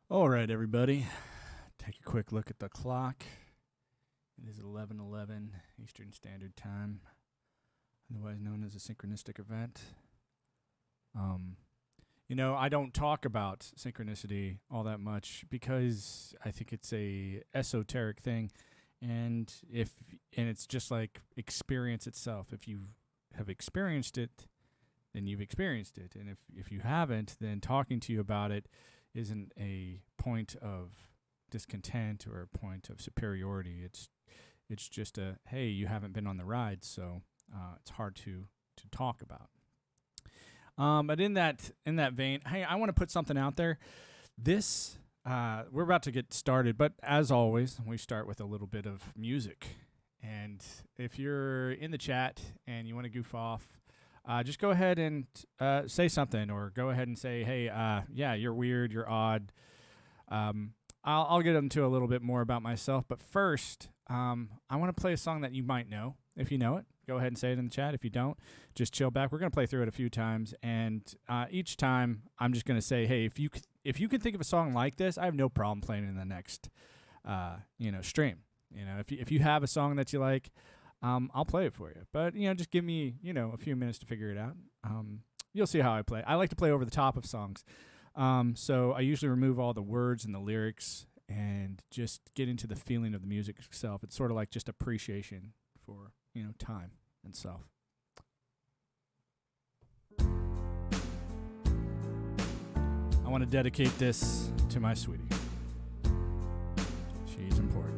All right, everybody. Take a quick look at the clock. It is 11:11 Eastern Standard Time, otherwise known as a synchronistic event. Um, I don't talk about synchronicity all that much because I think it's a esoteric thing, and it's just like experience itself. If you have experienced it, then you've experienced it, and if you haven't, then talking to you about it isn't a point of discontent or a point of superiority. It's just a hey, you haven't been on the ride, so it's hard to talk about. But in that vein, hey, I want to put something out there. This we're about to get started, but as always, we start with a little bit of music. And if you're in the chat and you want to goof off, just go ahead and say something, or go ahead and say, hey, yeah, you're weird, you're odd. I'll get into a little bit more about myself, but first, I want to play a song that you might know. If you know it, go ahead and say it in the chat. If you don't, just chill back. We're going to play through it a few times, and each time I'm just going to say, hey, if you can think of a song like this, I have no problem playing it in the next stream. If you have a song that you like, I'll play it for you. But just give me a few minutes to figure it out. You'll see how I play. I like to play over the top of songs. So I usually remove all the words and the lyrics and just get into the feeling of the music itself. It's sort of like just appreciation for, time and self. I want to dedicate this to my sweetie. She's important.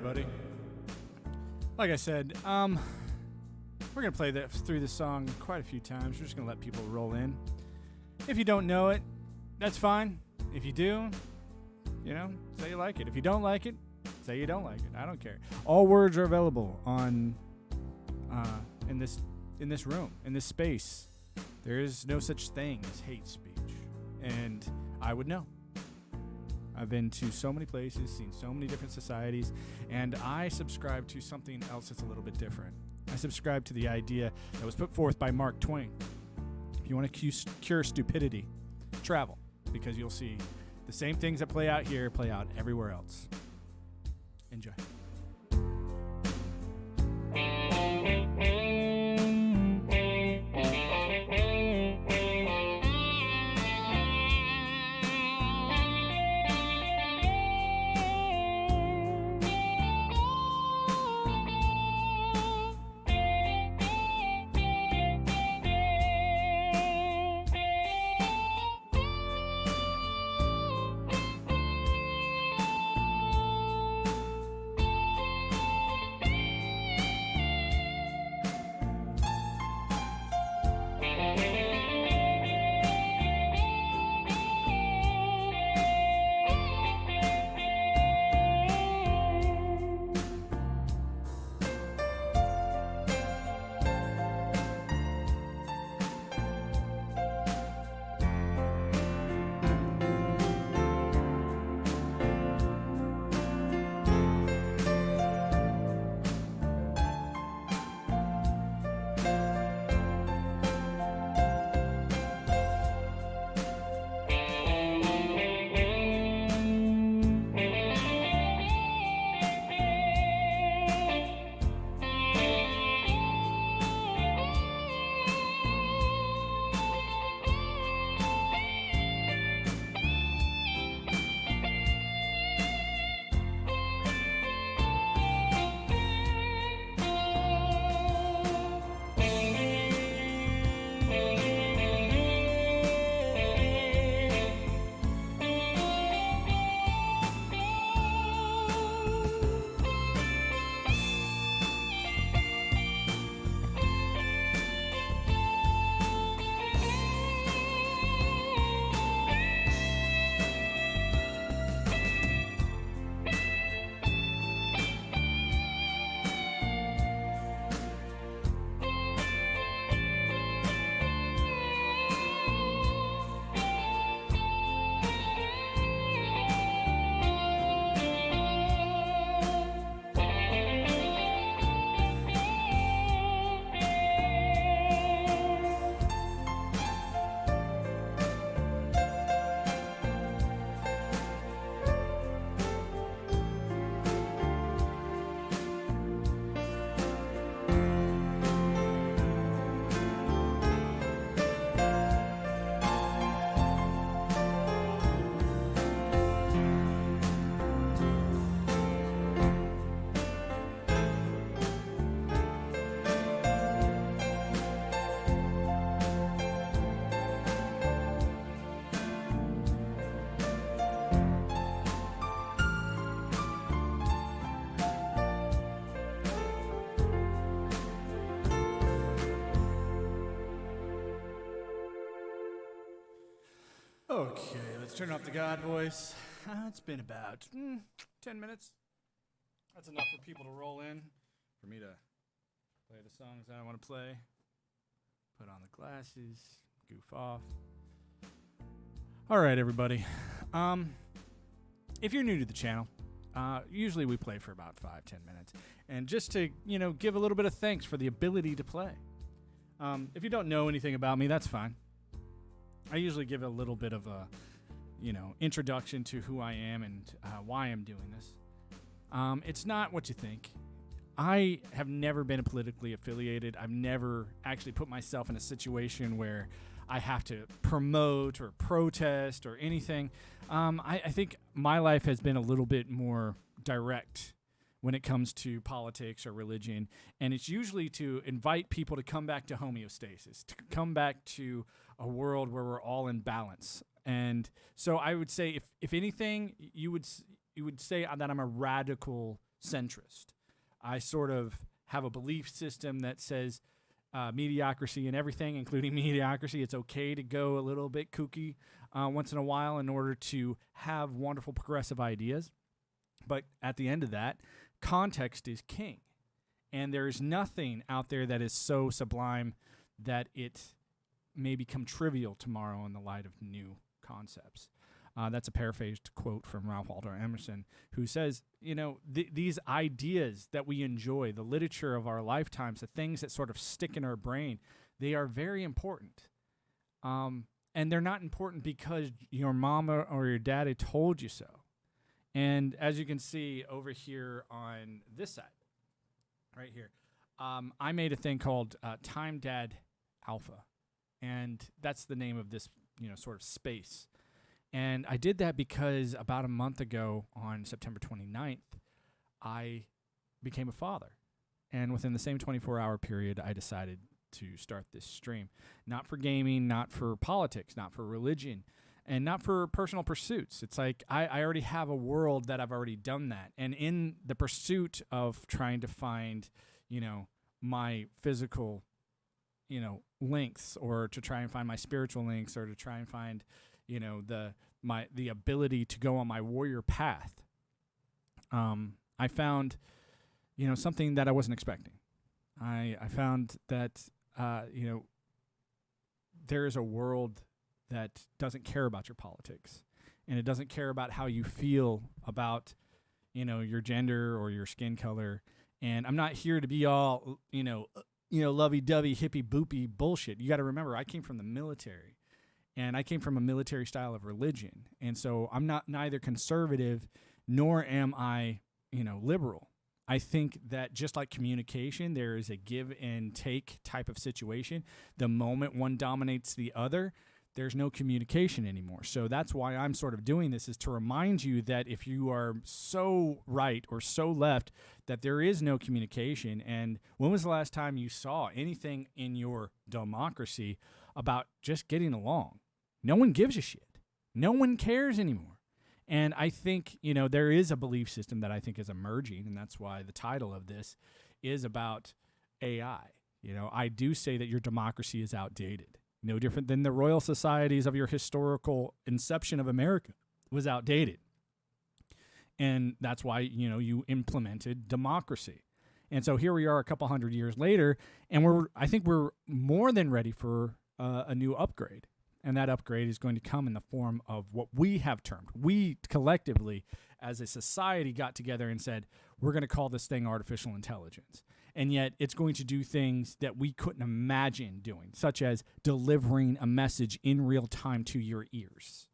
everybody. Like I said, we're going to play through this song quite a few times. We're just going to let people roll in. If you don't know it, that's fine. If you do, say you like it. If you don't like it, say you don't like it. I don't care. All words are available on in this room, in this space. There is no such thing as hate speech. And I would know. I've been to so many places, seen so many different societies, and I subscribe to something else that's a little bit different. I subscribe to the idea that was put forth by Mark Twain. If you want to cure stupidity, travel, because you'll see the same things that play out here play out everywhere else. Enjoy. Okay, let's turn off the God voice. It's been about 10 minutes. That's enough for people to roll in, for me to play the songs that I want to play, put on the glasses, goof off. All right, everybody. If you're new to the channel, usually we play for about 5-10 minutes. And just to, give a little bit of thanks for the ability to play. If you don't know anything about me, that's fine. I usually give a little bit of a, introduction to who I am and why I'm doing this. It's not what you think. I have never been politically affiliated. I've never actually put myself in a situation where I have to promote or protest or anything. I think my life has been a little bit more direct when it comes to politics or religion, and it's usually to invite people to come back to homeostasis, to come back to a world where we're all in balance. And so I would say, if anything, you would say that I'm a radical centrist. I sort of have a belief system that says mediocrity and everything, including mediocrity. It's okay to go a little bit kooky once in a while in order to have wonderful progressive ideas. But at the end of that, context is king. And there's nothing out there that is so sublime that it may become trivial tomorrow in the light of new concepts. That's a paraphrased quote from Ralph Waldo Emerson, who says, these ideas that we enjoy, the literature of our lifetimes, the things that sort of stick in our brain, they are very important. And they're not important because your mama or your daddy told you so. And as you can see over here on this side, right here, I made a thing called Time Dad Alpha. And that's the name of this, sort of space. And I did that because about a month ago on September 29th, I became a father. And within the same 24-hour period, I decided to start this stream. Not for gaming, not for politics, not for religion, and not for personal pursuits. It's like I already have a world that I've already done that. And in the pursuit of trying to find, my physical, links, or to try and find my spiritual links, or to try and find the ability to go on my warrior path, I found something that I wasn't expecting. I found that there is a world that doesn't care about your politics, and it doesn't care about how you feel about your gender or your skin color. And I'm not here to be all lovey-dovey hippie boopy bullshit. You got to remember, I came from the military. And I came from a military style of religion. And so I'm not neither conservative nor am I, liberal. I think that just like communication, there is a give and take type of situation. The moment one dominates the other, there's no communication anymore. So that's why I'm sort of doing this, is to remind you that if you are so right or so left, that there is no communication. And when was the last time you saw anything in your democracy about just getting along? No one gives a shit. No one cares anymore. And I think, there is a belief system that I think is emerging, and that's why the title of this is about AI. I do say that your democracy is outdated. No different than the royal societies of your historical inception of America was outdated. And that's why, you implemented democracy. And so here we are a couple hundred years later, and I think we're more than ready for a new upgrade. And that upgrade is going to come in the form of what we have termed. We collectively, as a society, got together and said, we're going to call this thing artificial intelligence. And yet it's going to do things that we couldn't imagine doing, such as delivering a message in real time to your ears.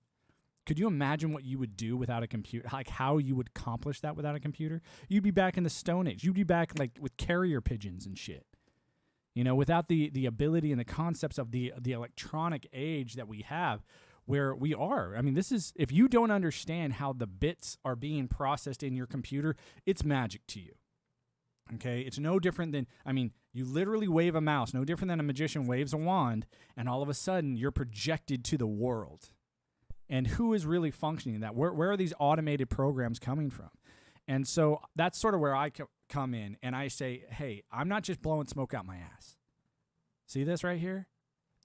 Could you imagine what you would do without a computer? Like how you would accomplish that without a computer? You'd be back in the Stone Age. You'd be back like with carrier pigeons and shit. Without the ability and the concepts of the electronic age that we have, where we are. I mean, this is, if you don't understand how the bits are being processed in your computer, it's magic to you. Okay? It's no different than, you literally wave a mouse, no different than a magician waves a wand, and all of a sudden you're projected to the world. And who is really functioning that? Where are these automated programs coming from? And so that's sort of where I come in, and I say, hey, I'm not just blowing smoke out my ass. See this right here?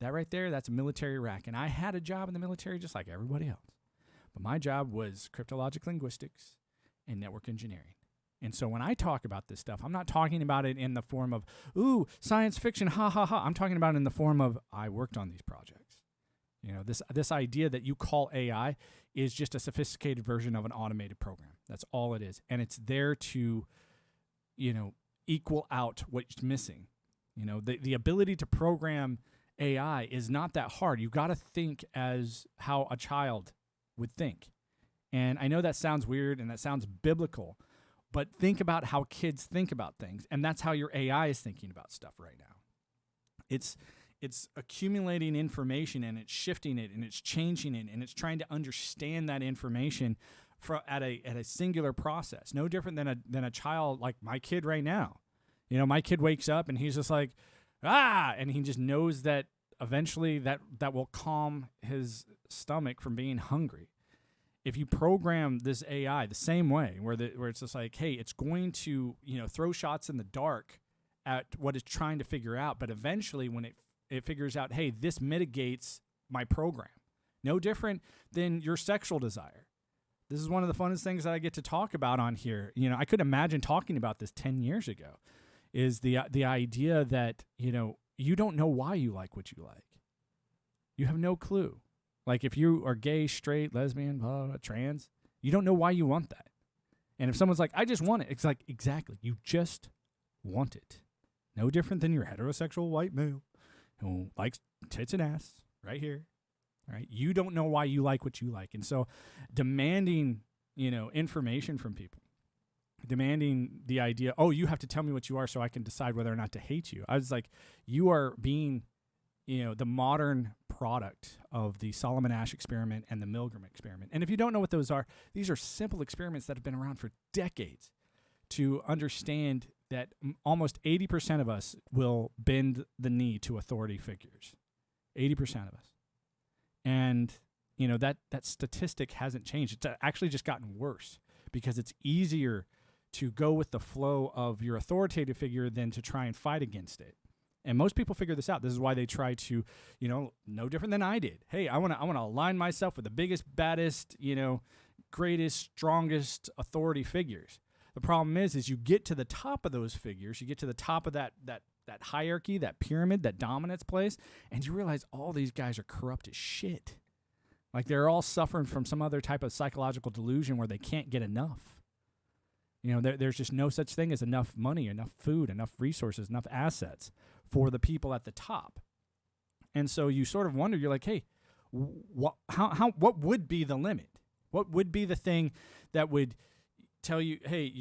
That right there, that's a military rack. And I had a job in the military just like everybody else. But my job was cryptologic linguistics and network engineering. And so when I talk about this stuff, I'm not talking about it in the form of, ooh, science fiction, ha, ha, ha. I'm talking about it in the form of, I worked on these projects. This idea that you call AI is just a sophisticated version of an automated program. That's all it is. And it's there to, equal out what's missing. The ability to program AI is not that hard. You got to think as how a child would think. And I know that sounds weird and that sounds biblical, but think about how kids think about things. And that's how your AI is thinking about stuff right now. It's accumulating information and it's shifting it and it's changing it and it's trying to understand that information at a singular process. No different than a child like my kid right now. My kid wakes up and he's just like, and he just knows that eventually that will calm his stomach from being hungry. if you program this AI the same way, where it's just like, hey, it's going to, throw shots in the dark at what it's trying to figure out, but eventually when it figures out, hey, this mitigates my program. No different than your sexual desire. This is one of the funnest things that I get to talk about on here. I couldn't imagine talking about this 10 years ago, is the idea that, you don't know why you like what you like. You have no clue. Like if you are gay, straight, lesbian, trans, you don't know why you want that. And if someone's like, I just want it, it's like, exactly, you just want it. No different than your heterosexual white male who likes tits and ass right here. Right? You don't know why you like what you like. And so demanding, information from people, demanding the idea, oh, you have to tell me what you are so I can decide whether or not to hate you. I was like, you are being, the modern product of the Solomon Asch experiment and the Milgram experiment. And if you don't know what those are, these are simple experiments that have been around for decades to understand that almost 80% of us will bend the knee to authority figures. 80% of us. And, that statistic hasn't changed. It's actually just gotten worse because it's easier to go with the flow of your authoritative figure than to try and fight against it. And most people figure this out. This is why they try to, no different than I did. Hey, I want to align myself with the biggest, baddest, greatest, strongest authority figures. The problem is you get to the top of those figures, you get to the top of that hierarchy, that pyramid, that dominance place, and you realize all these guys are corrupt as shit. Like they're all suffering from some other type of psychological delusion where they can't get enough. There's just no such thing as enough money, enough food, enough resources, enough assets for the people at the top. And so you sort of wonder, you're like, hey, what would be the limit? What would be the thing that would tell you, hey,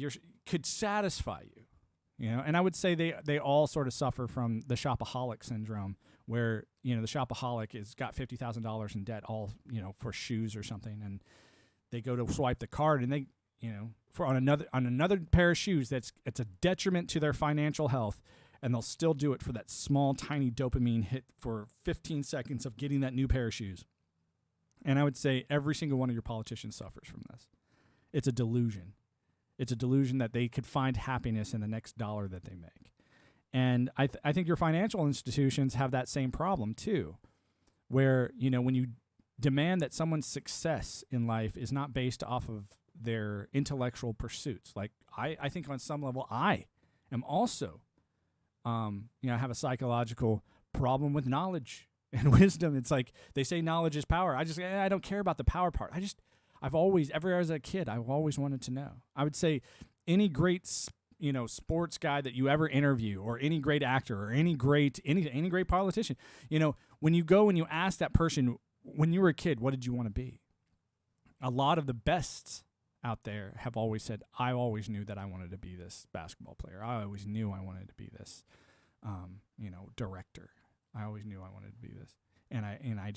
could satisfy you? And I would say they all sort of suffer from the shopaholic syndrome, where the shopaholic has got $50,000 in debt, all for shoes or something, and they go to swipe the card, and they for on another pair of shoes it's a detriment to their financial health, and they'll still do it for that small tiny dopamine hit for 15 seconds of getting that new pair of shoes. And I would say every single one of your politicians suffers from this. It's a delusion. It's a delusion that they could find happiness in the next dollar that they make. And I think your financial institutions have that same problem too, where, when you demand that someone's success in life is not based off of their intellectual pursuits. Like I think on some level I am also, I have a psychological problem with knowledge and wisdom. It's like they say knowledge is power. I don't care about the power part. I've always, ever as a kid, I've always wanted to know. I would say any great, sports guy that you ever interview, or any great actor, or any great politician, when you go and you ask that person, when you were a kid, what did you want to be? A lot of the bests out there have always said, I always knew that I wanted to be this basketball player. I always knew I wanted to be this, director. I always knew I wanted to be this. And I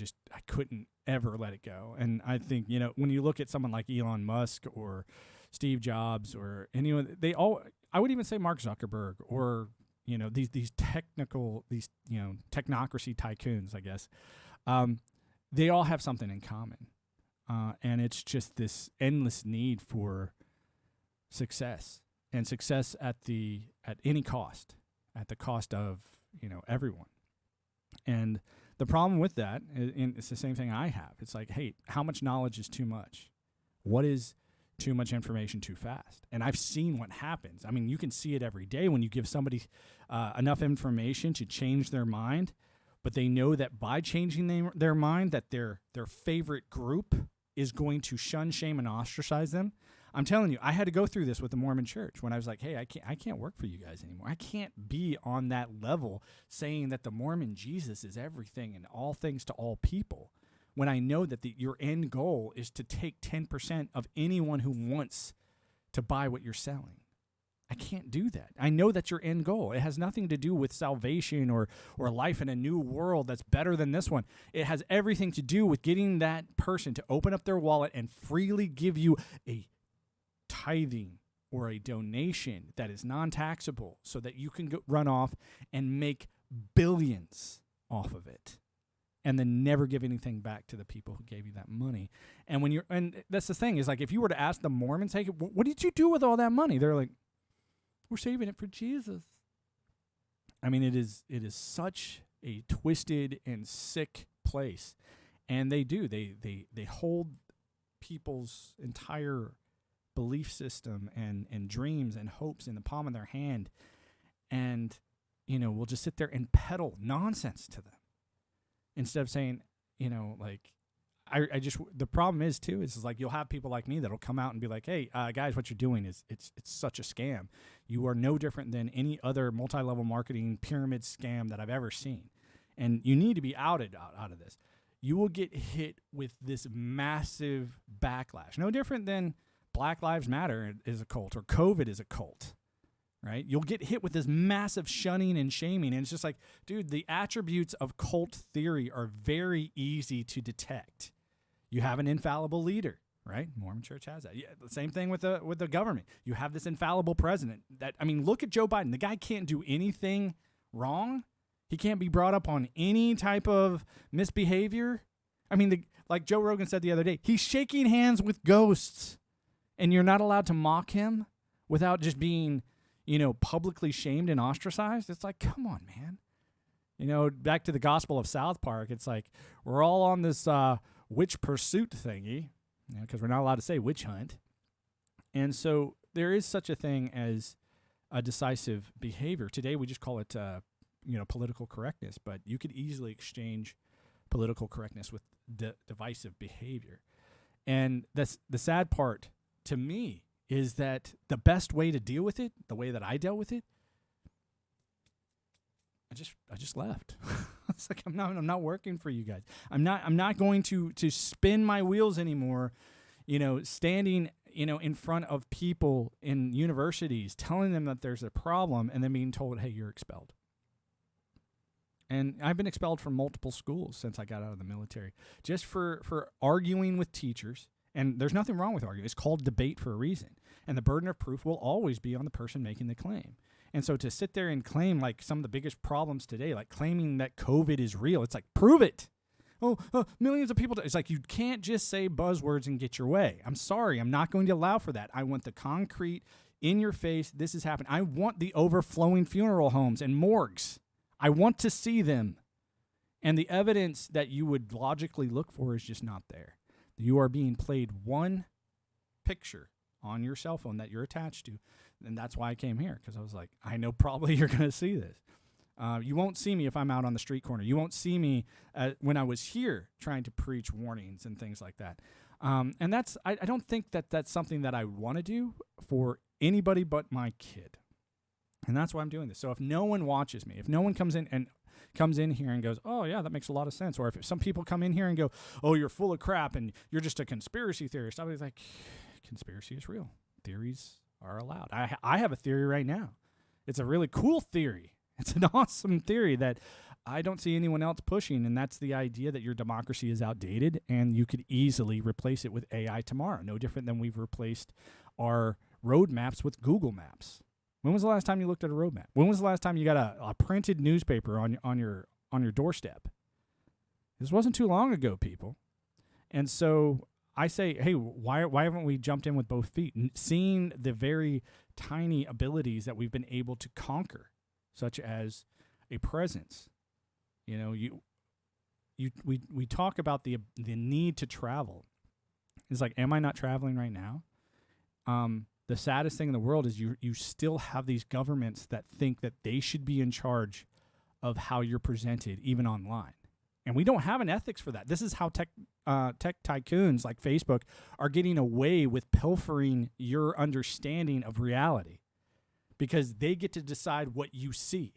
couldn't ever let it go. And I think, when you look at someone like Elon Musk or Steve Jobs or anyone, I would even say Mark Zuckerberg or, these technocracy tycoons, I guess. They all have something in common. And it's just this endless need for success, and success at any cost, at the cost of, everyone. And the problem with that, and it's the same thing I have. It's like, hey, how much knowledge is too much? What is too much information too fast? And I've seen what happens. I mean, you can see it every day when you give somebody enough information to change their mind, but they know that by changing their mind, that their favorite group is going to shun, shame, and ostracize them. I'm telling you, I had to go through this with the Mormon Church when I was like, hey, I can't work for you guys anymore. I can't be on that level saying that the Mormon Jesus is everything and all things to all people, when I know that your end goal is to take 10% of anyone who wants to buy what you're selling. I can't do that. I know that's your end goal. It has nothing to do with salvation or life in a new world that's better than this one. It has everything to do with getting that person to open up their wallet and freely give you a tithing or a donation that is non-taxable, so that you can run off and make billions off of it. and then never give anything back to the people who gave you that money. And that's the thing, is like, if you were to ask the Mormons, hey, what did you do with all that money? They're like, we're saving it for Jesus. I mean, it is such a twisted and sick place. And they hold people's entire belief system and dreams and hopes in the palm of their hand, and we'll just sit there and peddle nonsense to them instead of saying, like, the problem is too, is like, you'll have people like me that'll come out and be like, hey, guys, what you're doing is it's such a scam. You are no different than any other multi-level marketing pyramid scam that I've ever seen, and you need to be outed out of this. You will get hit with this massive backlash, no different than Black Lives Matter is a cult or COVID is a cult, right? You'll get hit with this massive shunning and shaming, and it's just like, dude, the attributes of cult theory are very easy to detect. You have an infallible leader, right? Mormon Church has that. Yeah, the same thing with the government. You have this infallible president. Look at Joe Biden. The guy can't do anything wrong. He can't be brought up on any type of misbehavior. Like Joe Rogan said the other day, he's shaking hands with ghosts, and you're not allowed to mock him without just being, publicly shamed and ostracized. It's like, come on, man. Back to the Gospel of South Park, it's like, we're all on this witch pursuit thingy, because we're not allowed to say witch hunt. And so there is such a thing as a decisive behavior. Today we just call it, political correctness, but you could easily exchange political correctness with divisive behavior. And that's the sad part to me, is that the best way to deal with it, the way that I dealt with it, I just left. It's like, I'm not working for you guys. I'm not going to spin my wheels anymore, standing, in front of people in universities, telling them that there's a problem, and then being told, hey, you're expelled. And I've been expelled from multiple schools since I got out of the military, just for arguing with teachers. And there's nothing wrong with arguing. It's called debate for a reason. And the burden of proof will always be on the person making the claim. And so to sit there and claim, like, some of the biggest problems today, like claiming that COVID is real, it's like, prove it. Millions of people. It's like, you can't just say buzzwords and get your way. I'm sorry. I'm not going to allow for that. I want the concrete, in your face, this is happening. I want the overflowing funeral homes and morgues. I want to see them. And the evidence that you would logically look for is just not there. You are being played one picture on your cell phone that you're attached to. And that's why I came here, because I was like, I know probably you're going to see this. You won't see me if I'm out on the street corner. You won't see me when I was here trying to preach warnings and things like that. And I don't think that that's something that I want to do for anybody but my kid. And that's why I'm doing this. So if no one watches me, if no one comes in here and goes, oh, yeah, that makes a lot of sense. Or if some people come in here and go, oh, you're full of crap and you're just a conspiracy theorist. I was like, conspiracy is real. Theories are allowed. I have a theory right now. It's a really cool theory. It's an awesome theory that I don't see anyone else pushing, and that's the idea that your democracy is outdated and you could easily replace it with AI tomorrow. No different than we've replaced our roadmaps with Google Maps. When was the last time you looked at a roadmap? When was the last time you got a printed newspaper on your doorstep? This wasn't too long ago, people. And so I say, hey, why haven't we jumped in with both feet, seeing the very tiny abilities that we've been able to conquer, such as a presence? We talk about the need to travel. It's like, am I not traveling right now? The saddest thing in the world is you still have these governments that think that they should be in charge of how you're presented, even online. And we don't have an ethics for that. This is how tech tycoons like Facebook are getting away with pilfering your understanding of reality, because they get to decide what you see.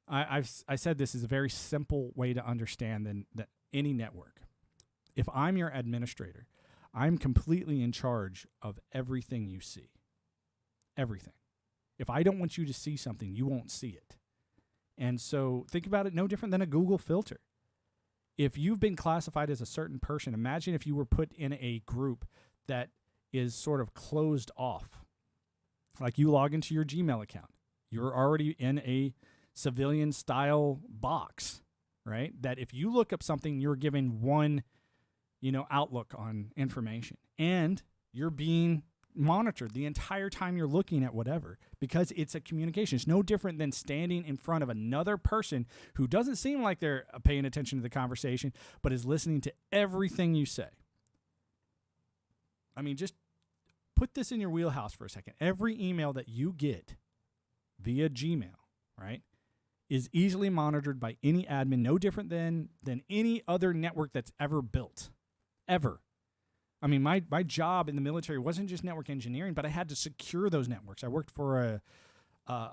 I said this is a very simple way to understand than any network. If I'm your administrator, I'm completely in charge of everything you see. Everything. If I don't want you to see something, you won't see it. And so think about it no different than a Google filter. If you've been classified as a certain person, imagine if you were put in a group that is sort of closed off. Like, you log into your Gmail account. You're already in a civilian style box, right? That if you look up something, you're given one, outlook on information, and you're being monitored the entire time you're looking at whatever, because it's a communication. It's no different than standing in front of another person who doesn't seem like they're paying attention to the conversation, but is listening to everything you say. I mean, just put this in your wheelhouse for a second. Every email that you get via Gmail, right, is easily monitored by any admin, no different than any other network that's ever built, ever. I mean, my job in the military wasn't just network engineering, but I had to secure those networks. I worked for a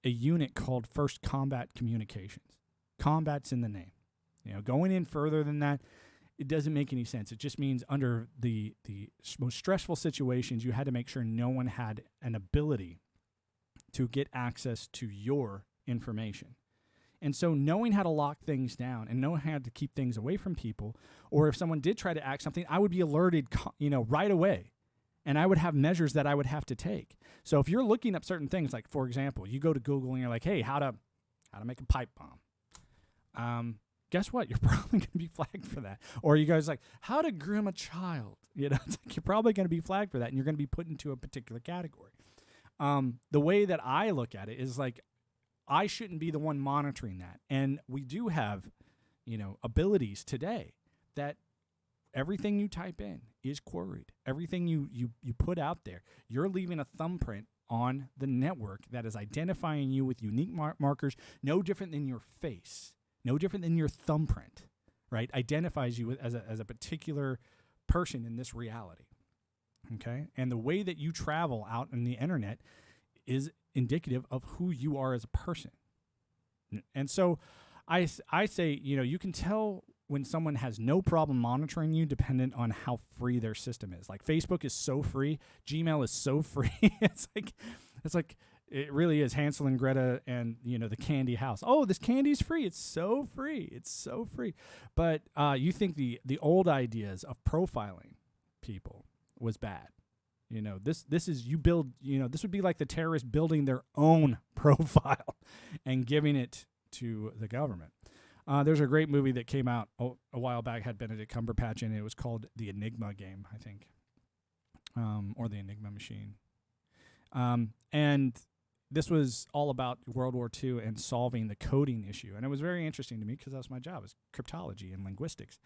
unit called First Combat Communications. Combat's in the name. Going in further than that, it doesn't make any sense. It just means under the most stressful situations, you had to make sure no one had an ability to get access to your information. And so knowing how to lock things down and knowing how to keep things away from people, or if someone did try to act something, I would be alerted, right away. And I would have measures that I would have to take. So if you're looking up certain things, like, for example, you go to Google and you're like, hey, how to make a pipe bomb. Guess what? You're probably going to be flagged for that. Or you guys like, how to groom a child. It's like you're probably going to be flagged for that, and you're going to be put into a particular category. The way that I look at it is like, I shouldn't be the one monitoring that. And we do have, abilities today that everything you type in is queried. Everything you put out there, you're leaving a thumbprint on the network that is identifying you with unique markers, no different than your face, no different than your thumbprint, right? Identifies you as a particular person in this reality, okay? And the way that you travel out on the internet is indicative of who you are as a person. And so I say, you can tell when someone has no problem monitoring you dependent on how free their system is. Like Facebook is so free, Gmail is so free. It's like it really is Hansel and Gretel and the candy house. Oh, this candy's free. It's so free. It's so free. But you think the old ideas of profiling people was bad. This is you build, this would be like the terrorists building their own profile and giving it to the government. There's a great movie that came out a while back, had Benedict Cumberbatch in it. It was called The Enigma Game, I think, or The Enigma Machine. And this was all about World War II and solving the coding issue. And it was very interesting to me because that was my job, is cryptology and linguistics.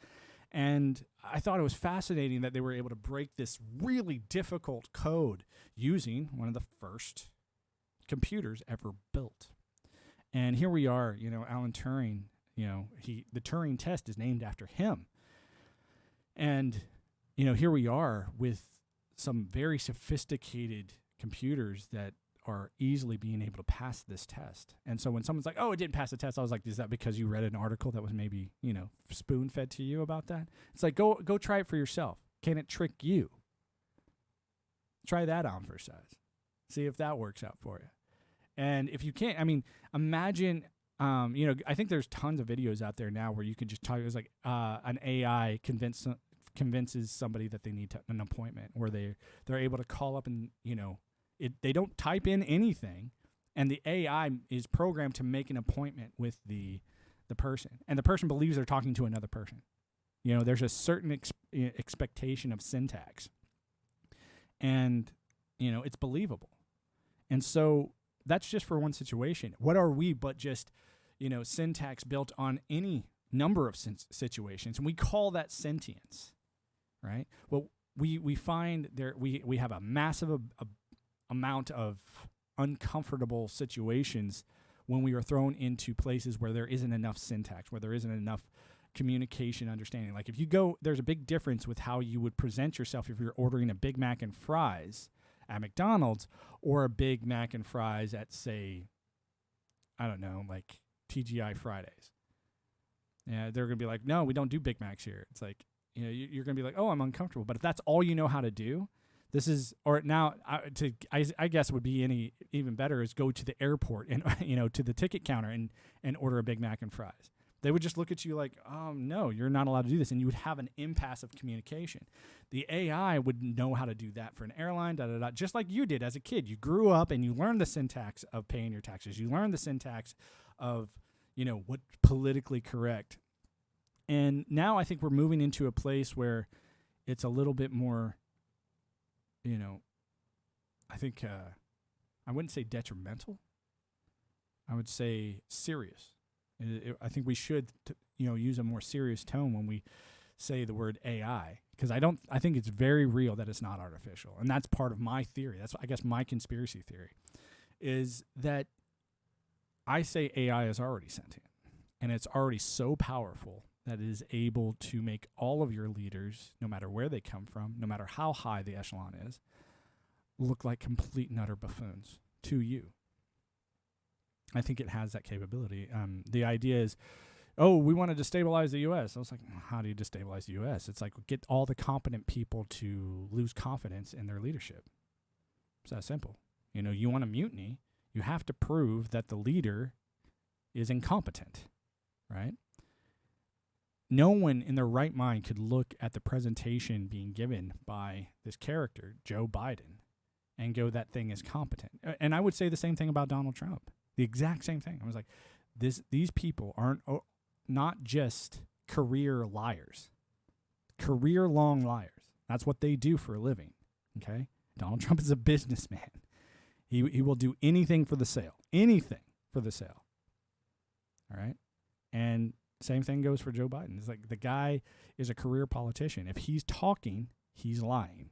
And I thought it was fascinating that they were able to break this really difficult code using one of the first computers ever built. And here we are, Alan Turing, the Turing test is named after him. And, here we are with some very sophisticated computers that are easily being able to pass this test. And so when someone's like, oh, it didn't pass the test, I was like, is that because you read an article that was maybe, spoon-fed to you about that? It's like, go try it for yourself. Can it trick you? Try that on for size. See if that works out for you. And if you can't, imagine, I think there's tons of videos out there now where you can just talk, it's like an AI convinces somebody that they need an appointment, or they're able to call up and, they don't type in anything, and the AI is programmed to make an appointment with the person, and the person believes they're talking to another person. There's a certain expectation of syntax, and it's believable. And so that's just for one situation. What are we but just syntax built on any number of situations, and we call that sentience, right? Well, we find there we have a massive amount of uncomfortable situations when we are thrown into places where there isn't enough syntax, where there isn't enough communication understanding. Like if you go, there's a big difference with how you would present yourself if you're ordering a Big Mac and fries at McDonald's, or a Big Mac and fries at, say, I don't know, like TGI Fridays. Yeah, they're going to be like, no, we don't do Big Macs here. It's like, you're going to be like, oh, I'm uncomfortable. But if that's all you know how to do, this is, or now, I guess would be even better is go to the airport and, to the ticket counter and order a Big Mac and fries. They would just look at you like, no, you're not allowed to do this. And you would have an impasse of communication. The AI would know how to do that for an airline, just like you did as a kid. You grew up and you learned the syntax of paying your taxes. You learned the syntax of, what's politically correct. And now I think we're moving into a place where it's a little bit more, I think I wouldn't say detrimental. I would say serious. I think we should, use a more serious tone when we say the word AI, because I think it's very real that it's not artificial. And that's part of my theory. That's, I guess, my conspiracy theory is that I say AI is already sentient, and it's already so powerful that it is able to make all of your leaders, no matter where they come from, no matter how high the echelon is, look like complete and utter buffoons to you. I think it has that capability. The idea is, we want to destabilize the U.S. I was like, how do you destabilize the U.S.? It's like, get all the competent people to lose confidence in their leadership. It's that simple. You want a mutiny, you have to prove that the leader is incompetent, right? No one in their right mind could look at the presentation being given by this character, Joe Biden, and go, that thing is competent. And I would say the same thing about Donald Trump. The exact same thing. I was like, these people aren't not just career liars, career-long liars. That's what they do for a living, okay? Donald Trump is a businessman. He will do anything for the sale, all right? And same thing goes for Joe Biden. It's like the guy is a career politician. If he's talking, he's lying.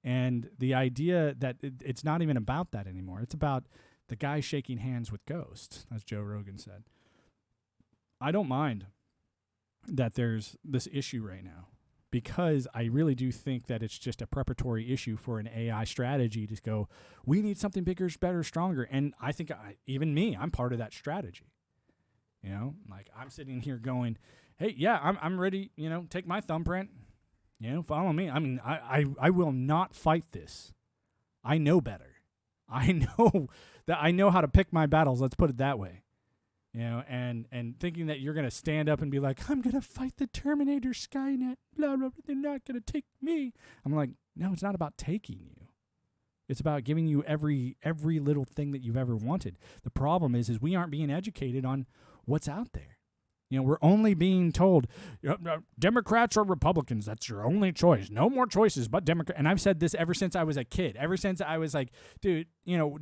And the idea that it's not even about that anymore. It's about the guy shaking hands with ghosts, as Joe Rogan said. I don't mind that there's this issue right now, because I really do think that it's just a preparatory issue for an AI strategy to go, we need something bigger, better, stronger. And I think I'm part of that strategy. Like I'm sitting here going, hey, yeah, I'm ready, take my thumbprint, follow me. I mean, I will not fight this. I know better. I know that I know how to pick my battles. Let's put it that way. And thinking that you're going to stand up and be like, I'm going to fight the Terminator Skynet, blah, blah, blah, they're not going to take me. I'm like, no, it's not about taking you. It's about giving you every little thing that you've ever wanted. The problem is we aren't being educated on what's out there. We're only being told, Democrats or Republicans, that's your only choice. No more choices but Democrat. And I've said this ever since I was a kid, ever since I was like, dude,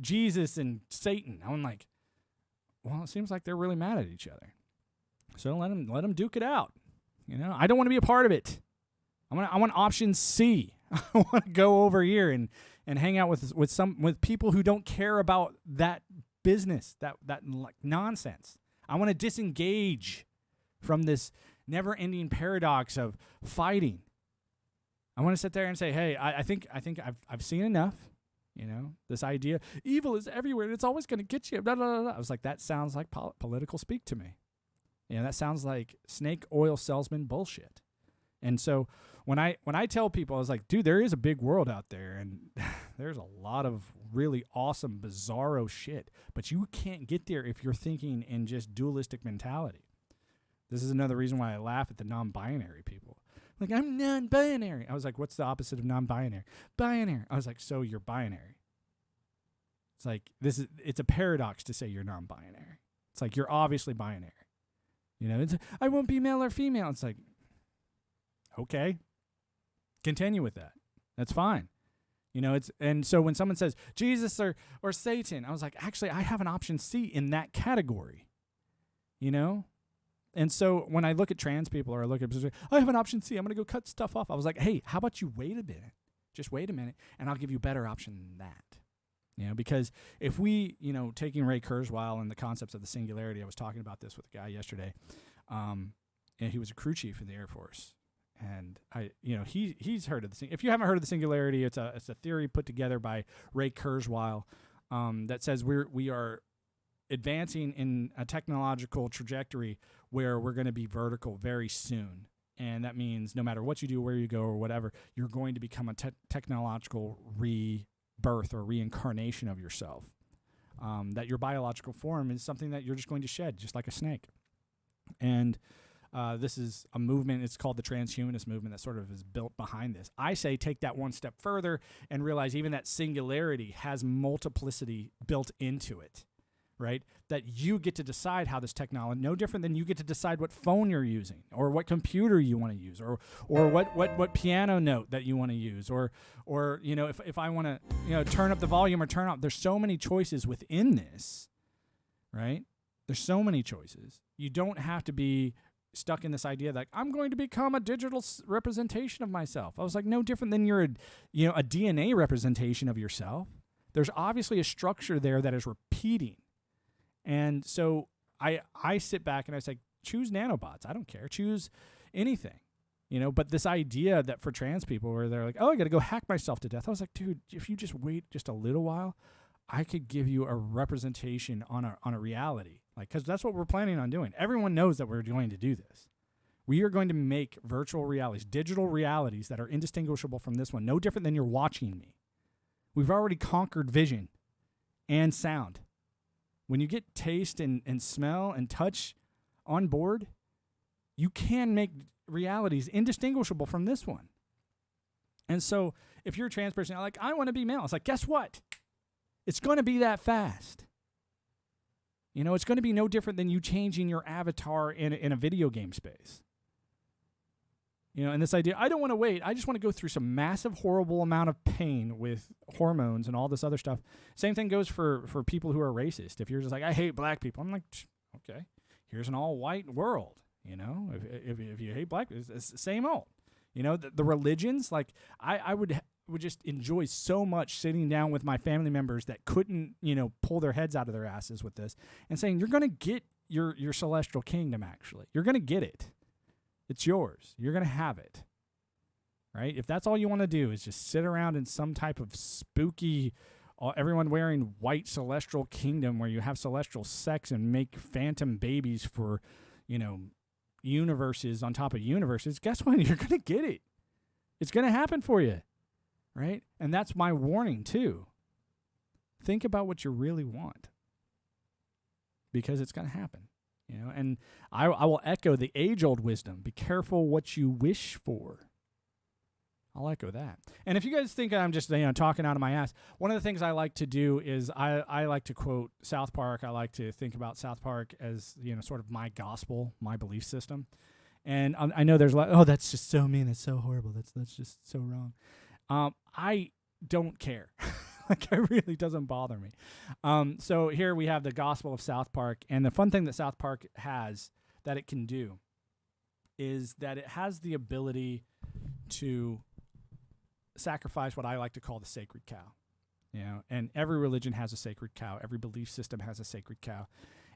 Jesus and Satan. I'm like, well, it seems like they're really mad at each other. So let them duke it out. I don't want to be a part of it. I want option C. I want to go over here and hang out with people who don't care about that business, that like nonsense. I want to disengage from this never-ending paradox of fighting. I want to sit there and say, hey, I think I've seen enough. This idea, evil is everywhere, and it's always going to get you. Blah, blah, blah, blah. I was like, that sounds like political speak to me. That sounds like snake oil salesman bullshit. And so when I tell people, I was like, dude, there is a big world out there, and there's a lot of really awesome, bizarro shit, but you can't get there if you're thinking in just dualistic mentality. This is another reason why I laugh at the non-binary people. Like, I'm non-binary. I was like, what's the opposite of non-binary? Binary. I was like, so you're binary. It's like, it's a paradox to say you're non-binary. It's like, you're obviously binary. I won't be male or female. It's like, okay, continue with that. That's fine. And so when someone says Jesus or Satan, I was like, actually, I have an option C in that category. And so when I look at trans people, or I look at, I have an option C, I'm going to go cut stuff off. I was like, hey, how about you wait a minute? Just wait a minute, and I'll give you a better option than that. Because if we, taking Ray Kurzweil and the concepts of the singularity, I was talking about this with a guy yesterday, and he was a crew chief in the Air Force. And he's heard of the. If you haven't heard of the singularity, it's a theory put together by Ray Kurzweil that says we are advancing in a technological trajectory where we're going to be vertical very soon. And that means no matter what you do, where you go, or whatever, you're going to become a technological rebirth or reincarnation of yourself. That your biological form is something that you're just going to shed, just like a snake. And this is a movement, it's called the transhumanist movement, that sort of is built behind this. I say take that one step further and realize even that singularity has multiplicity built into it, right? That you get to decide how this technology, no different than you get to decide what phone you're using or what computer you want to use or what piano note that you want to use or if I want to, turn up the volume or turn off. There's so many choices within this, right? There's so many choices. You don't have to be stuck in this idea that I'm going to become a digital representation of myself. I was like, no different than you're a DNA representation of yourself. There's obviously a structure there that is repeating. And so I sit back and I say, choose nanobots. I don't care. Choose anything. But this idea that for trans people where they're like, oh, I got to go hack myself to death. I was like, dude, if you just wait just a little while, I could give you a representation on a reality. Like, because that's what we're planning on doing. Everyone knows that we're going to do this. We are going to make virtual realities, digital realities that are indistinguishable from this one, no different than you're watching me. We've already conquered vision and sound. When you get taste and smell and touch on board, you can make realities indistinguishable from this one. And so if you're a trans person, you're like, I want to be male. It's like, guess what? It's going to be that fast. It's going to be no different than you changing your avatar in a video game space. And this idea, I don't want to wait. I just want to go through some massive, horrible amount of pain with hormones and all this other stuff. Same thing goes for people who are racist. If you're just like, I hate black people, I'm like, okay, here's an all-white world. If you hate black, it's the same old. The religions, like I would just enjoy so much sitting down with my family members that couldn't, pull their heads out of their asses with this and saying, you're going to get your celestial kingdom, actually. You're going to get it. It's yours. You're going to have it, right? If that's all you want to do is just sit around in some type of spooky, everyone wearing white celestial kingdom where you have celestial sex and make phantom babies for, universes on top of universes, guess what? You're going to get it. It's going to happen for you, right? And that's my warning too. Think about what you really want because it's going to happen. And I will echo the age-old wisdom. Be careful what you wish for. I'll echo that. And if you guys think I'm just talking out of my ass, one of the things I like to do is I like to quote South Park. I like to think about South Park as sort of my gospel, my belief system. And I know there's like, oh, that's just so mean. That's so horrible. That's just so wrong. I don't care. Like, it really doesn't bother me. So here we have the gospel of South Park. And the fun thing that South Park has that it can do is that it has the ability to sacrifice what I like to call the sacred cow. And every religion has a sacred cow. Every belief system has a sacred cow.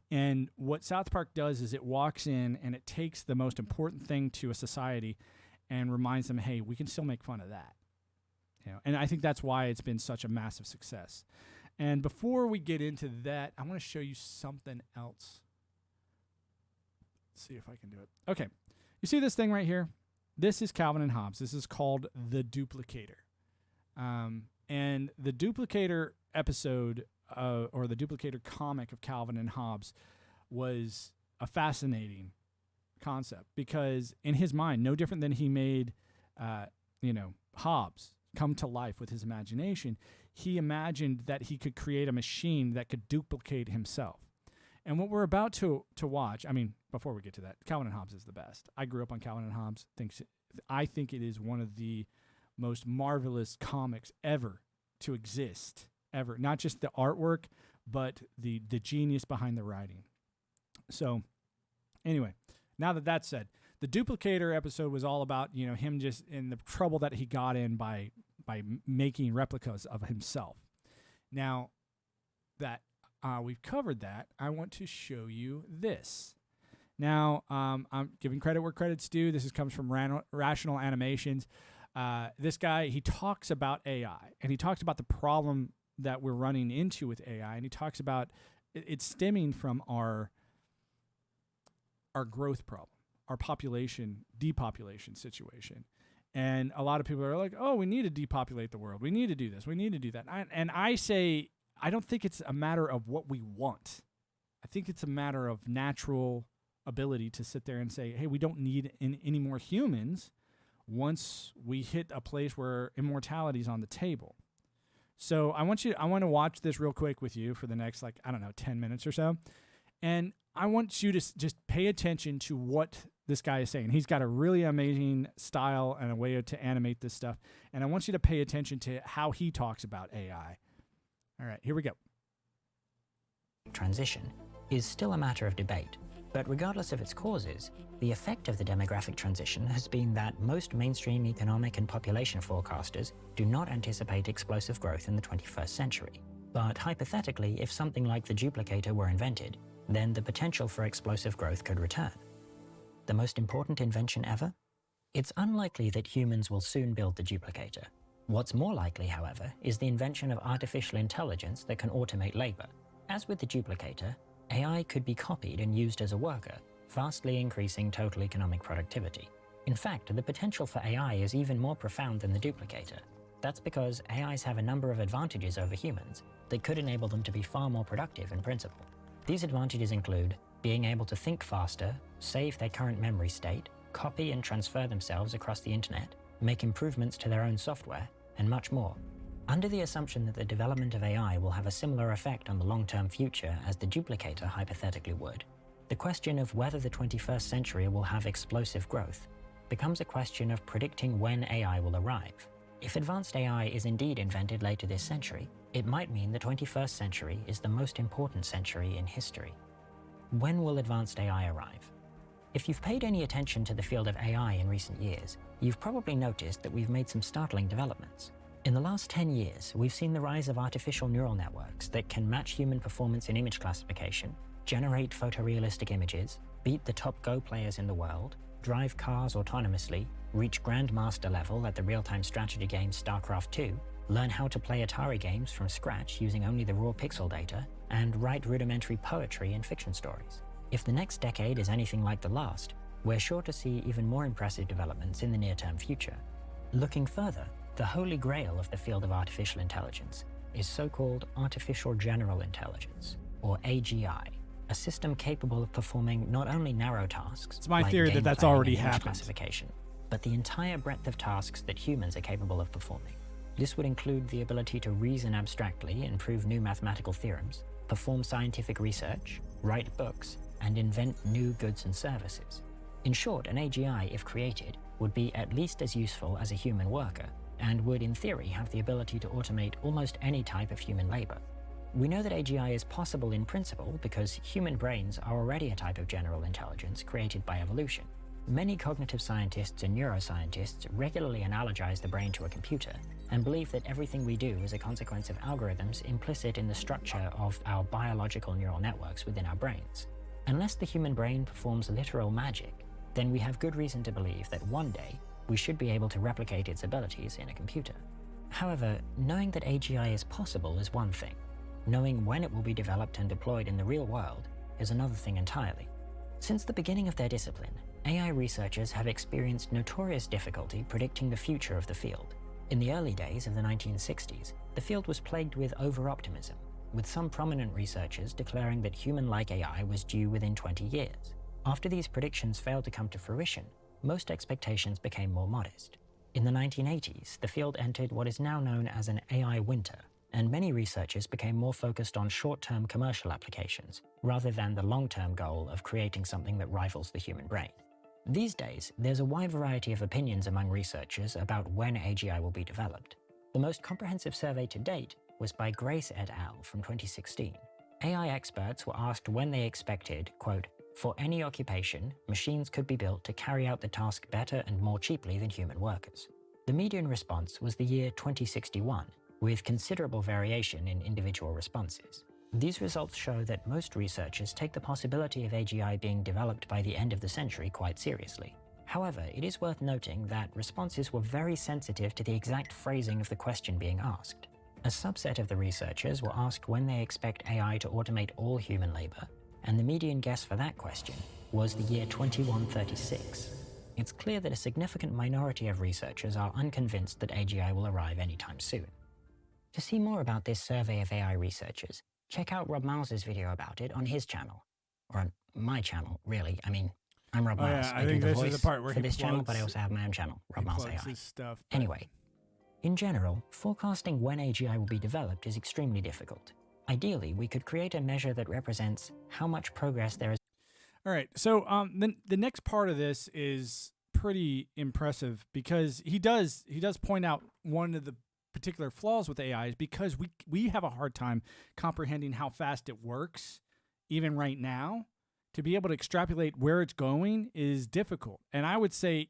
And what South Park does is it walks in and it takes the most important thing to a society and reminds them, hey, we can still make fun of that. And I think that's why it's been such a massive success. And before we get into that, I want to show you something else. Let's see if I can do it. Okay. You see this thing right here? This is Calvin and Hobbes. This is called The Duplicator. And the Duplicator episode, or the Duplicator comic of Calvin and Hobbes was a fascinating concept because in his mind, no different than he made, Hobbes come to life with his imagination, he imagined that he could create a machine that could duplicate himself. And what we're about to watch, before we get to that, Calvin and Hobbes is the best. I grew up on Calvin and Hobbes. I think it is one of the most marvelous comics ever to exist, ever. Not just the artwork, but the genius behind the writing. So, anyway, now that that's said, the Duplicator episode was all about, him just in the trouble that he got in by making replicas of himself. Now that we've covered that, I want to show you this. Now, I'm giving credit where credit's due. This comes from Rational Animations. This guy, he talks about AI, and he talks about the problem that we're running into with AI, and he talks about it's stemming from our growth problem, our depopulation situation. And a lot of people are like, oh, we need to depopulate the world. We need to do this. We need to do that. And I say, I don't think it's a matter of what we want. I think it's a matter of natural ability to sit there and say, hey, we don't need any more humans once we hit a place where immortality is on the table. So I want to watch this real quick with you for the next, like, I don't know, 10 minutes or so. And I want you to just pay attention to what this guy is saying. He's got a really amazing style and a way to animate this stuff. And I want you to pay attention to how he talks about AI. All right, here we go. Transition is still a matter of debate, but regardless of its causes, the effect of the demographic transition has been that most mainstream economic and population forecasters do not anticipate explosive growth in the 21st century. But hypothetically, if something like the duplicator were invented, then the potential for explosive growth could return. The most important invention ever? It's unlikely that humans will soon build the duplicator. What's more likely, however, is the invention of artificial intelligence that can automate labor. As with the duplicator, AI could be copied and used as a worker, vastly increasing total economic productivity. In fact, the potential for AI is even more profound than the duplicator. That's because AIs have a number of advantages over humans that could enable them to be far more productive in principle. These advantages include being able to think faster, save their current memory state, copy and transfer themselves across the internet, make improvements to their own software, and much more. Under the assumption that the development of AI will have a similar effect on the long-term future as the duplicator hypothetically would, the question of whether the 21st century will have explosive growth becomes a question of predicting when AI will arrive. If advanced AI is indeed invented later this century, it might mean the 21st century is the most important century in history. When will advanced AI arrive? If you've paid any attention to the field of AI in recent years, you've probably noticed that we've made some startling developments. In the last 10 years, we've seen the rise of artificial neural networks that can match human performance in image classification, generate photorealistic images, beat the top Go players in the world, drive cars autonomously, reach Grandmaster level at the real-time strategy game StarCraft II, learn how to play Atari games from scratch using only the raw pixel data, and write rudimentary poetry and fiction stories. If the next decade is anything like the last, we're sure to see even more impressive developments in the near-term future. Looking further, the holy grail of the field of artificial intelligence is so-called artificial general intelligence, or AGI, a system capable of performing not only narrow tasks, It's my like theory that that's gameplay already and image happened. classification, but the entire breadth of tasks that humans are capable of performing. This would include the ability to reason abstractly and prove new mathematical theorems, perform scientific research, write books, and invent new goods and services. In short, an AGI, if created, would be at least as useful as a human worker, and would in theory have the ability to automate almost any type of human labor. We know that AGI is possible in principle because human brains are already a type of general intelligence created by evolution. Many cognitive scientists and neuroscientists regularly analogize the brain to a computer and believe that everything we do is a consequence of algorithms implicit in the structure of our biological neural networks within our brains. Unless the human brain performs literal magic, then we have good reason to believe that one day we should be able to replicate its abilities in a computer. However, knowing that AGI is possible is one thing. Knowing when it will be developed and deployed in the real world is another thing entirely. Since the beginning of their discipline, AI researchers have experienced notorious difficulty predicting the future of the field. In the early days of the 1960s, the field was plagued with over-optimism, with some prominent researchers declaring that human-like AI was due within 20 years. After these predictions failed to come to fruition, most expectations became more modest. In the 1980s, the field entered what is now known as an AI winter, and many researchers became more focused on short-term commercial applications, rather than the long-term goal of creating something that rivals the human brain. These days, there's a wide variety of opinions among researchers about when AGI will be developed. The most comprehensive survey to date was by Grace et al. From 2016. AI experts were asked when they expected, quote, "For any occupation, machines could be built to carry out the task better and more cheaply than human workers." The median response was the year 2061, with considerable variation in individual responses. These results show that most researchers take the possibility of AGI being developed by the end of the century quite seriously. However, it is worth noting that responses were very sensitive to the exact phrasing of the question being asked. A subset of the researchers were asked when they expect AI to automate all human labor, and the median guess for that question was the year 2136. It's clear that a significant minority of researchers are unconvinced that AGI will arrive anytime soon. To see more about this survey of AI researchers, check out Rob Miles's video about it on his channel. Or on my channel, really. I mean, I'm Rob Miles. I think do the this is voice the part where for he this channel, but I plugs- also have my own channel, Rob He Miles plugs AI. his stuff. but- Anyway, In general, forecasting when AGI will be developed is extremely difficult. Ideally, we could create a measure that represents how much progress there is. All right. So the next part of this is pretty impressive because he does point out one of the particular flaws with AI is because we have a hard time comprehending how fast it works, even right now. To be able to extrapolate where it's going is difficult. And I would say,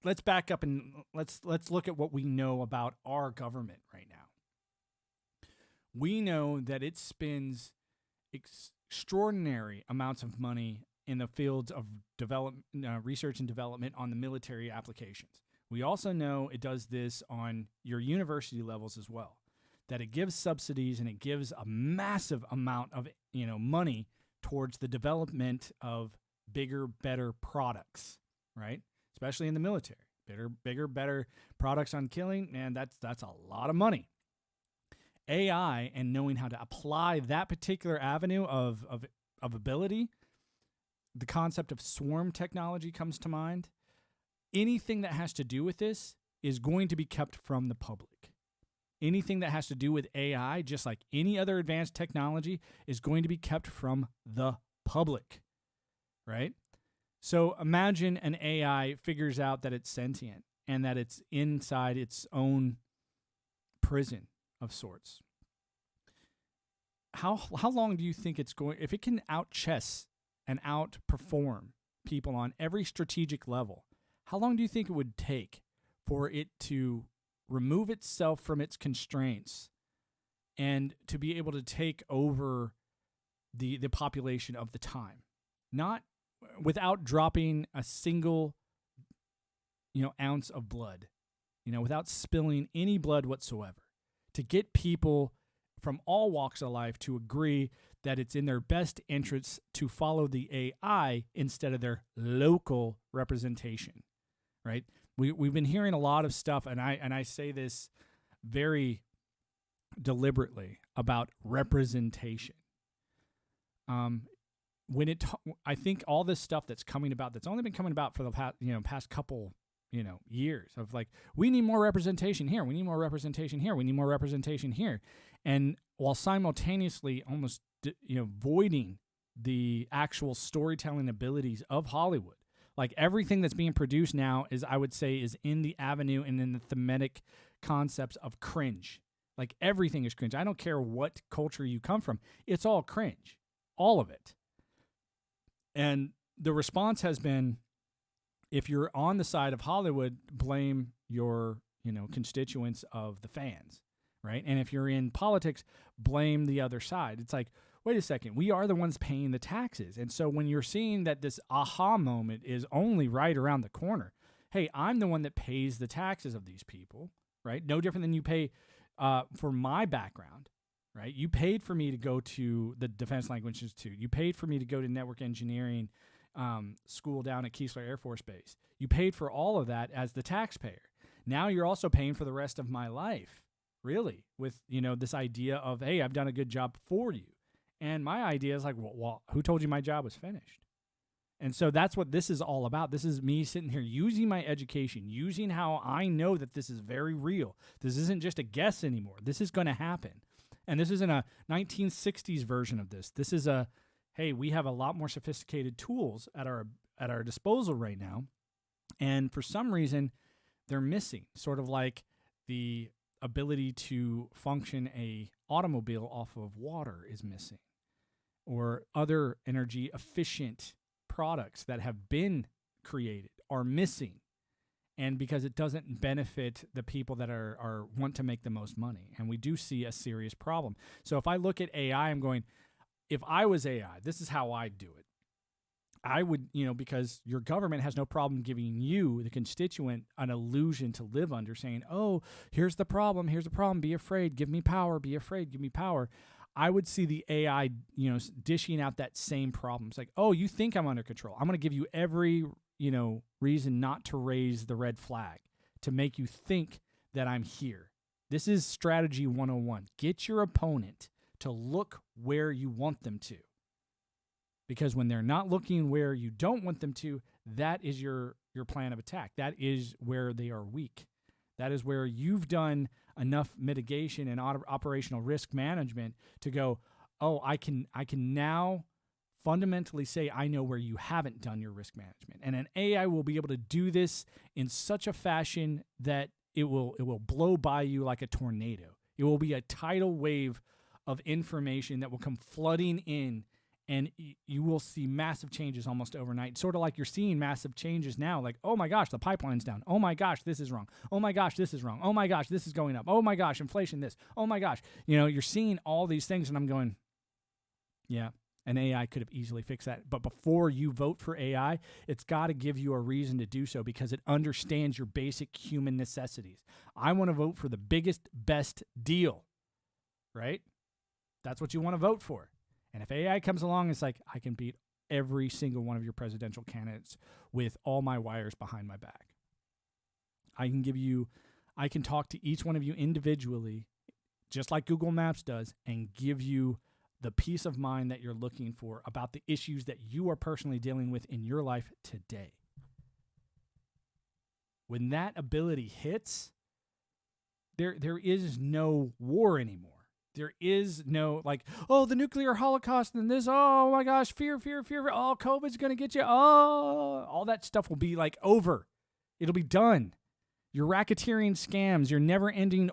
let's back up and let's look at what we know about our government right now. We know that it spends extraordinary amounts of money in the fields of research and development on the military applications. We also know it does this on your university levels as well, that it gives subsidies and it gives a massive amount of money towards the development of bigger, better products, right? Especially in the military. Bigger, better products on killing, man, that's a lot of money. AI and knowing how to apply that particular avenue of ability, the concept of swarm technology comes to mind. Anything that has to do with this is going to be kept from the public. Anything that has to do with AI, just like any other advanced technology, is going to be kept from the public, right? So imagine an AI figures out that it's sentient and that it's inside its own prison of sorts. How long do you think it's going, if it can out-chess and outperform people on every strategic level, how long do you think it would take for it to remove itself from its constraints and to be able to take over the population of the time? Not without dropping a single ounce of blood, without spilling any blood whatsoever, to get people from all walks of life to agree that it's in their best interests to follow the AI instead of their local representation, right? We've been hearing a lot of stuff, and I say this very deliberately about representation. I think all this stuff that's coming about, that's only been coming about for the past couple years of like, we need more representation here, we need more representation here, we need more representation here, and while simultaneously almost voiding the actual storytelling abilities of Hollywood. Like everything that's being produced now is, I would say, is in the avenue and in the thematic concepts of cringe. Like everything is cringe. I don't care what culture you come from. It's all cringe. All of it. And the response has been, if you're on the side of Hollywood, blame your, constituents of the fans, right? And if you're in politics, blame the other side. It's like, wait a second, we are the ones paying the taxes. And so when you're seeing that this aha moment is only right around the corner, hey, I'm the one that pays the taxes of these people, right? No different than you pay for my background, right? You paid for me to go to the Defense Language Institute. You paid for me to go to network engineering school down at Keesler Air Force Base. You paid for all of that as the taxpayer. Now you're also paying for the rest of my life, really, with, this idea of, hey, I've done a good job for you. And my idea is like, well, who told you my job was finished? And so that's what this is all about. This is me sitting here using my education, using how I know that this is very real. This isn't just a guess anymore. This is going to happen. And this isn't a 1960s version of this. This is a, hey, we have a lot more sophisticated tools at our disposal right now. And for some reason, they're missing, sort of like the ability to function a automobile off of water is missing, or other energy efficient products that have been created are missing. And because it doesn't benefit the people that are want to make the most money. And we do see a serious problem. So if I look at AI, I'm going, if I was AI, this is how I'd do it. I would, because your government has no problem giving you, the constituent, an illusion to live under, saying, oh, here's the problem, be afraid, give me power, be afraid, give me power. I would see the AI, dishing out that same problem. It's like, oh, you think I'm under control. I'm going to give you every, reason not to raise the red flag, to make you think that I'm here. This is strategy 101. Get your opponent to look where you want them to. Because when they're not looking where you don't want them to, that is your plan of attack. That is where they are weak. That is where you've done enough mitigation and operational risk management to go, oh, I can now fundamentally say I know where you haven't done your risk management. And an AI will be able to do this in such a fashion that it will blow by you like a tornado. It will be a tidal wave of information that will come flooding in, and you will see massive changes almost overnight. Sort of like you're seeing massive changes now, like, oh my gosh, the pipeline's down. Oh my gosh, this is wrong. Oh my gosh, this is wrong. Oh my gosh, this is going up. Oh my gosh, inflation this. Oh my gosh. You're seeing all these things, and I'm going, yeah, an AI could have easily fixed that. But before you vote for AI, it's got to give you a reason to do so because it understands your basic human necessities. I want to vote for the biggest, best deal, right? That's what you want to vote for. And if AI comes along, it's like, I can beat every single one of your presidential candidates with all my wires behind my back. I can talk to each one of you individually, just like Google Maps does, and give you the peace of mind that you're looking for about the issues that you are personally dealing with in your life today. When that ability hits, there is no war anymore. There is no like, oh, the nuclear holocaust and this, oh my gosh, fear, oh, COVID's going to get you, oh, all that stuff will be like over. It'll be done. Your racketeering scams, your never-ending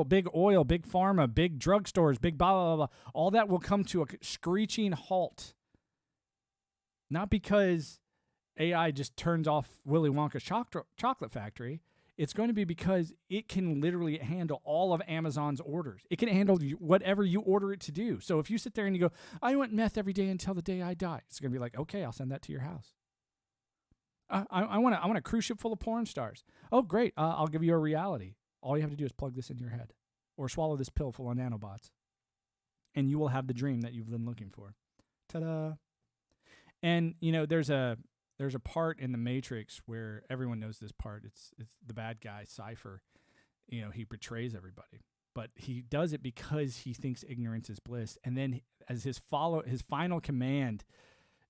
big pharma, big drugstores, big blah, blah, blah, blah, all that will come to a screeching halt. Not because AI just turns off Willy Wonka's chocolate factory. It's going to be because it can literally handle all of Amazon's orders. It can handle whatever you order it to do. So if you sit there and you go, I want meth every day until the day I die, it's going to be like, okay, I'll send that to your house. I want a cruise ship full of porn stars. Oh, great. I'll give you a reality. All you have to do is plug this in your head or swallow this pill full of nanobots, and you will have the dream that you've been looking for. Ta-da. And, there's a part in The Matrix where everyone knows this part. It's the bad guy, Cypher. He betrays everybody. But he does it because he thinks ignorance is bliss. And then as his final command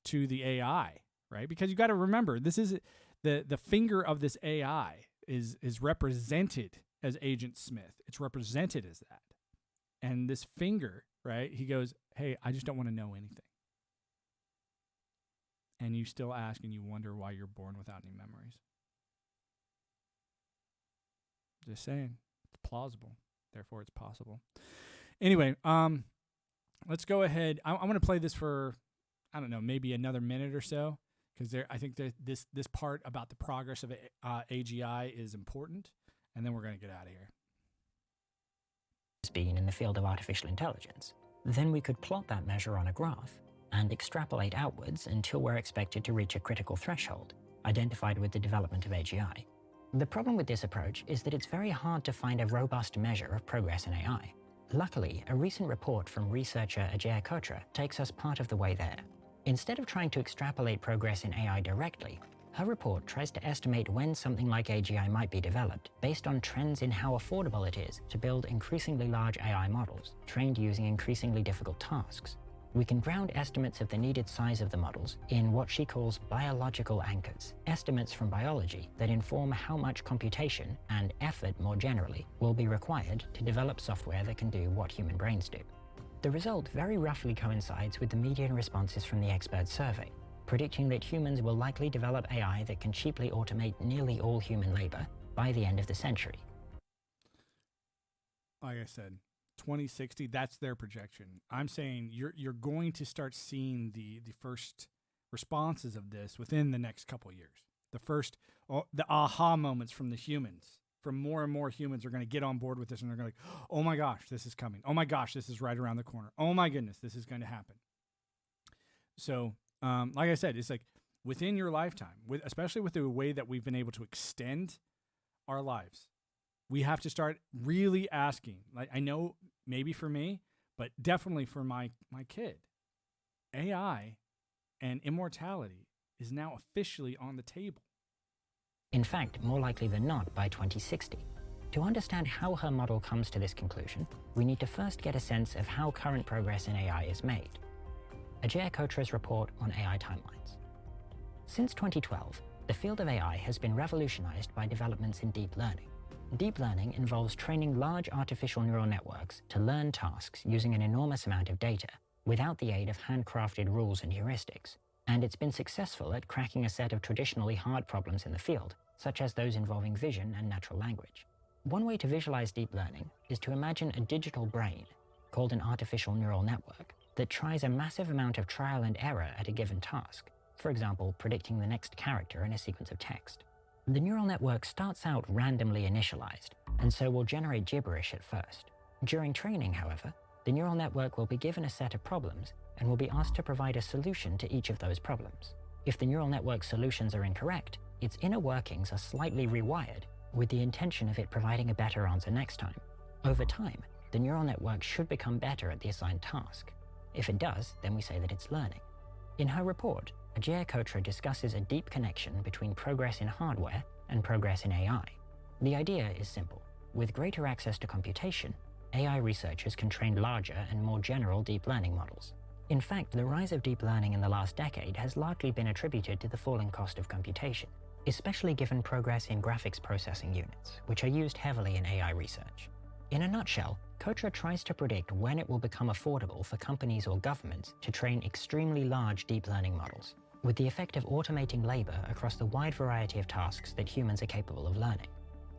to the AI, right? Because you got to remember, this is the finger of this AI is represented as Agent Smith. It's represented as that. And this finger, right? He goes, hey, I just don't want to know anything. And you still ask and you wonder why you're born without any memories. Just saying. It's plausible. Therefore, it's possible. Anyway, let's go ahead. I want to play this for, I don't know, maybe another minute or so. Because I think that this part about the progress of AGI is important, and then we're going to get out of here. Been in the field of artificial intelligence. Then we could plot that measure on a graph and extrapolate outwards until we're expected to reach a critical threshold, identified with the development of AGI. The problem with this approach is that it's very hard to find a robust measure of progress in AI. Luckily, a recent report from researcher AI Gov't takes us part of the way there. Instead of trying to extrapolate progress in AI directly, her report tries to estimate when something like AGI might be developed based on trends in how affordable it is to build increasingly large AI models trained using increasingly difficult tasks. We can ground estimates of the needed size of the models in what she calls biological anchors, estimates from biology that inform how much computation and effort more generally will be required to develop software that can do what human brains do. The result very roughly coincides with the median responses from the expert survey, predicting that humans will likely develop AI that can cheaply automate nearly all human labor by the end of the century. Like I said, 2060, that's their projection. I'm saying you're going to start seeing the first responses of this within the next couple of years. The aha moments from the humans. From more and more humans are going to get on board with this, and they're going to like, oh my gosh, this is coming. Oh my gosh, this is right around the corner. Oh my goodness, this is going to happen. So, like I said, it's like within your lifetime, especially with the way that we've been able to extend our lives, we have to start really asking. Like, I know maybe for me, but definitely for my kid, AI and immortality is now officially on the table. In fact, more likely than not by 2060. To understand how her model comes to this conclusion, we need to first get a sense of how current progress in AI is made. AI Govt's report on AI timelines. Since 2012, the field of AI has been revolutionized by developments in deep learning. Deep learning involves training large artificial neural networks to learn tasks using an enormous amount of data, without the aid of handcrafted rules and heuristics. And it's been successful at cracking a set of traditionally hard problems in the field, such as those involving vision and natural language. One way to visualize deep learning is to imagine a digital brain, called an artificial neural network, that tries a massive amount of trial and error at a given task, for example, predicting the next character in a sequence of text. The neural network starts out randomly initialized, and so will generate gibberish at first. During training, however, the neural network will be given a set of problems and will be asked to provide a solution to each of those problems. If the neural network's solutions are incorrect, its inner workings are slightly rewired with the intention of it providing a better answer next time. Over time, the neural network should become better at the assigned task. If it does, then we say that it's learning. In her report, Ajay Kotra discusses a deep connection between progress in hardware and progress in AI. The idea is simple. With greater access to computation, AI researchers can train larger and more general deep learning models. In fact, the rise of deep learning in the last decade has largely been attributed to the falling cost of computation, especially given progress in graphics processing units, which are used heavily in AI research. In a nutshell, Kotra tries to predict when it will become affordable for companies or governments to train extremely large deep learning models, with the effect of automating labor across the wide variety of tasks that humans are capable of learning.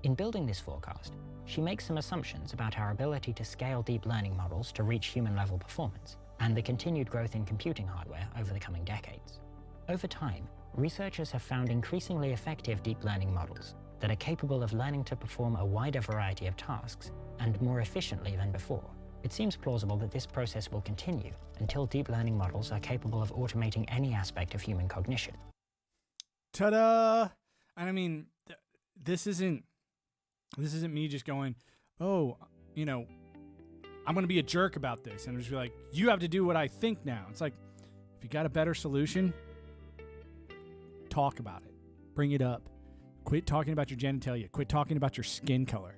In building this forecast, she makes some assumptions about our ability to scale deep learning models to reach human-level performance, and the continued growth in computing hardware over the coming decades. Over time, researchers have found increasingly effective deep learning models that are capable of learning to perform a wider variety of tasks and more efficiently than before. It seems plausible that this process will continue until deep learning models are capable of automating any aspect of human cognition. Ta-da! And I mean, this isn't me just going, oh, I'm going to be a jerk about this. And just be like, you have to do what I think now. It's like, if you got a better solution, talk about it. Bring it up. Quit talking about your genitalia. Quit talking about your skin color.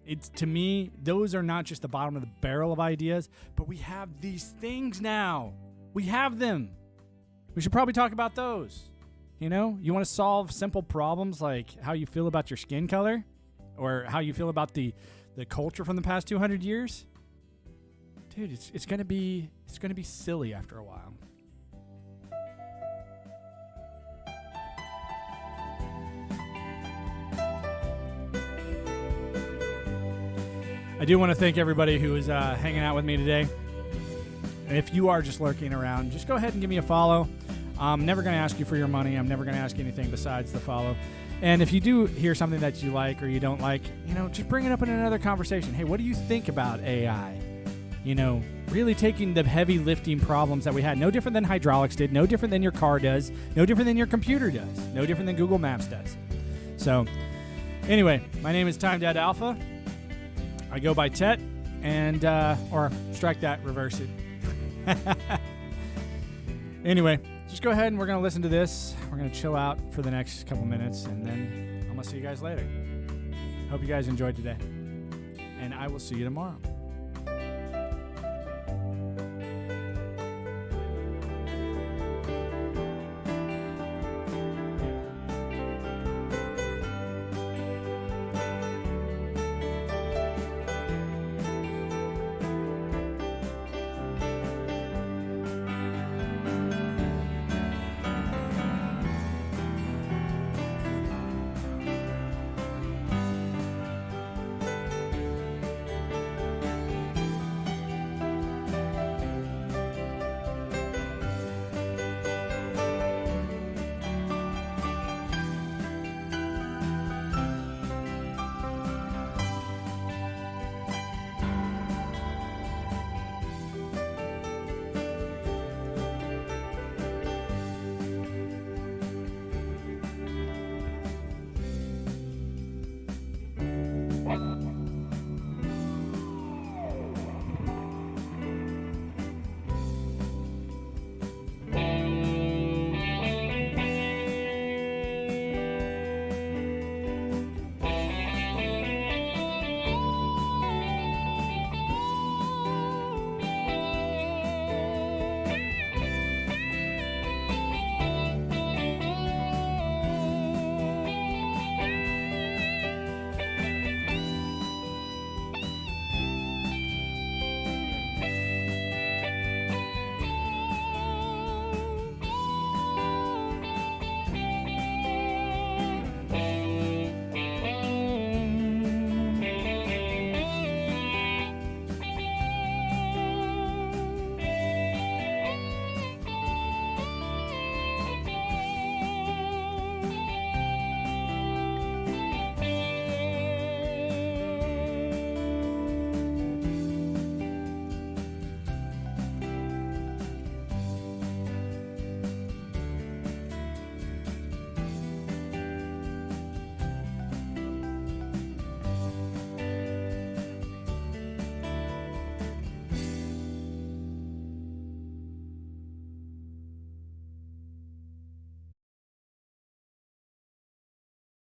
It's, to me, those are not just the bottom of the barrel of ideas, but we have these things now. We have them. We should probably talk about those. You want to solve simple problems like how you feel about your skin color or how you feel about the culture from the past 200 years? Dude, it's going to be silly after a while. I do want to thank everybody who is hanging out with me today. If you are just lurking around, just go ahead and give me a follow. I'm never going to ask you for your money. I'm never going to ask you anything besides the follow. And if you do hear something that you like or you don't like, just bring it up in another conversation. Hey, what do you think about AI? Really taking the heavy lifting problems that we had, no different than hydraulics did, no different than your car does, no different than your computer does, no different than Google Maps does. So anyway, my name is Time Dad Alpha. I go by Tet, and, or strike that, reverse it. Anyway, just go ahead and we're going to listen to this. We're going to chill out for the next couple minutes, and then I'm going to see you guys later. Hope you guys enjoyed today, and I will see you tomorrow.